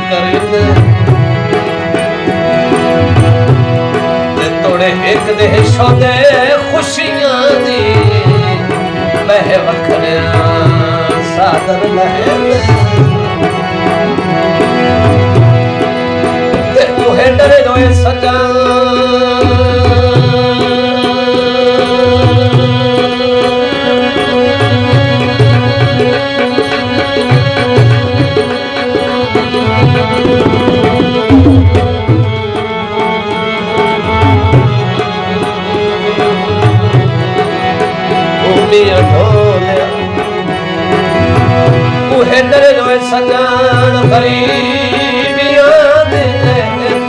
करेंदे ते तोड़े एक दे शौदे खुशियां दी बह वखरे सादर लहंदे ते ओहे डरे रोए सजा डरे रोए सजान गरीबियां दे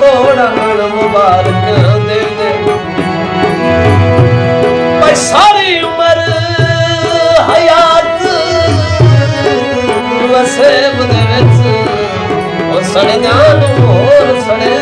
तोड़न मुबारक दे भाई सारी उम्र हयात वसेब दे विच ओ सड़ियां नूं होर सड़े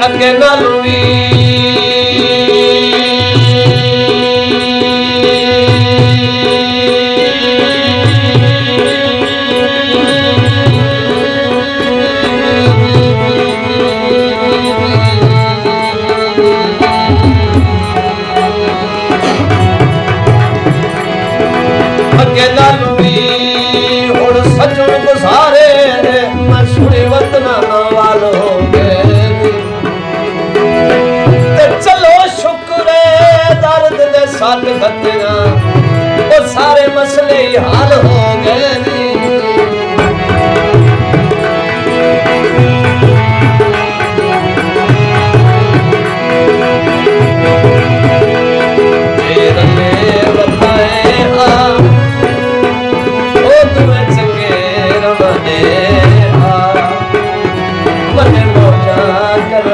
अगे नालू भी अगे नालू भी हुण सजण गुजारे मशहूरी वतना वाल हो गए साथ गतियां वो सारे मसले ही हल हो गए बताए हाँ ओ तुम्हें चंगे रवाने हाँ मने मौजा कर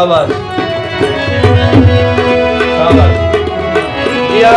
शाबाश शाबाश या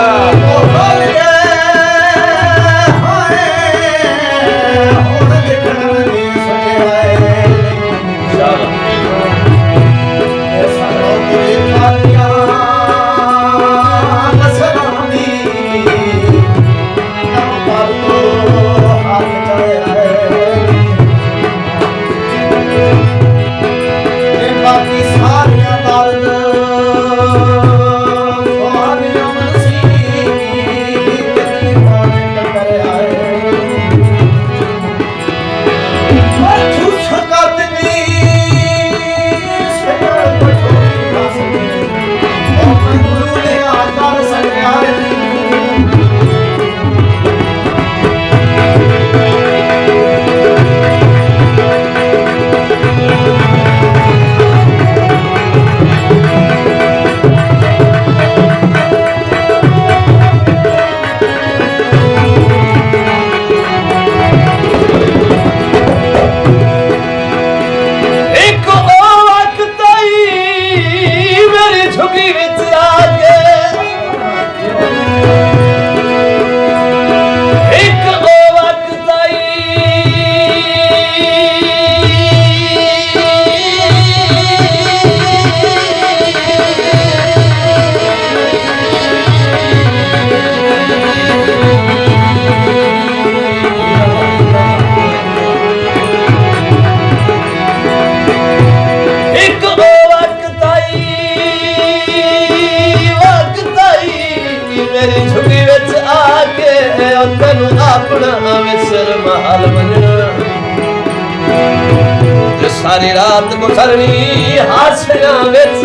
सारी रात गुजरनी हासियां विच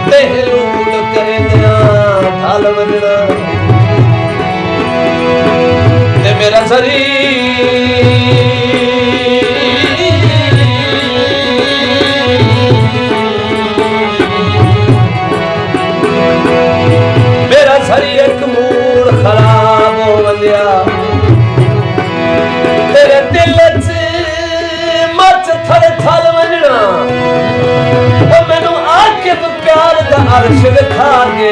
ते लूट करेंदियां ढल वजना ते मेरा सरी मेरा सरी एक मूड खराब हो गया तेरे दिल च मच थल थल वजना वो मैनू आके तू प्यार दा अर्श विखा के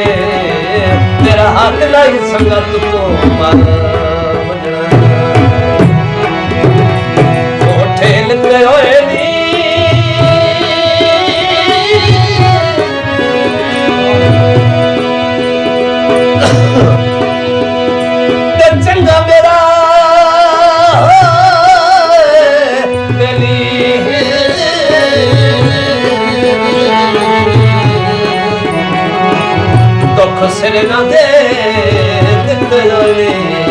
तेरा हाथ लाई संगत को मर वजना कोठे लिते होए नी ते चंगा मेरा दुख सिर ना दे दिते होए